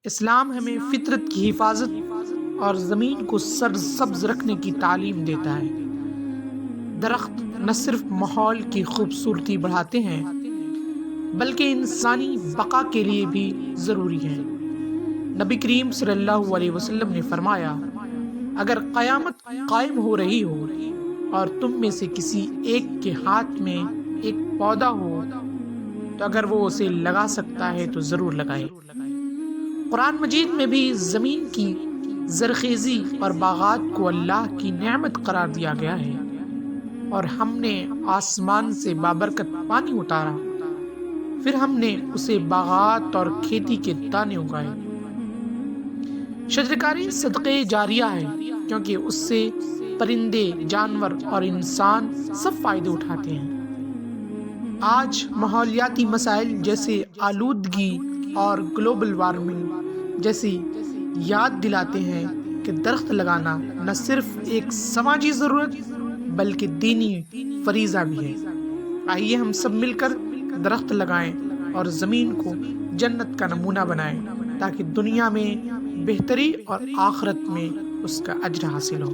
اسلام ہمیں فطرت کی حفاظت اور زمین کو سرسبز رکھنے کی تعلیم دیتا ہے۔ درخت نہ صرف ماحول کی خوبصورتی بڑھاتے ہیں بلکہ انسانی بقا کے لیے بھی ضروری ہیں۔ نبی کریم صلی اللہ علیہ وسلم نے فرمایا، اگر قیامت قائم ہو رہی ہو اور تم میں سے کسی ایک کے ہاتھ میں ایک پودا ہو تو اگر وہ اسے لگا سکتا ہے تو ضرور لگائے۔ قرآن مجید میں بھی زمین کی زرخیزی اور باغات کو اللہ کی نعمت قرار دیا گیا ہے، اور ہم نے آسمان سے بابرکت پانی اتارا، پھر ہم نے اسے باغات اور کھیتی کے دانے اگائے۔ شجرکاری صدقے جاریہ ہے، کیونکہ اس سے پرندے، جانور اور انسان سب فائدے اٹھاتے ہیں۔ آج ماحولیاتی مسائل جیسے آلودگی اور گلوبل وارمنگ جیسی یاد دلاتے ہیں کہ درخت لگانا نہ صرف ایک سماجی ضرورت بلکہ دینی فریضہ بھی ہے۔ آئیے ہم سب مل کر درخت لگائیں اور زمین کو جنت کا نمونہ بنائیں تاکہ دنیا میں بہتری اور آخرت میں اس کا اجر حاصل ہو۔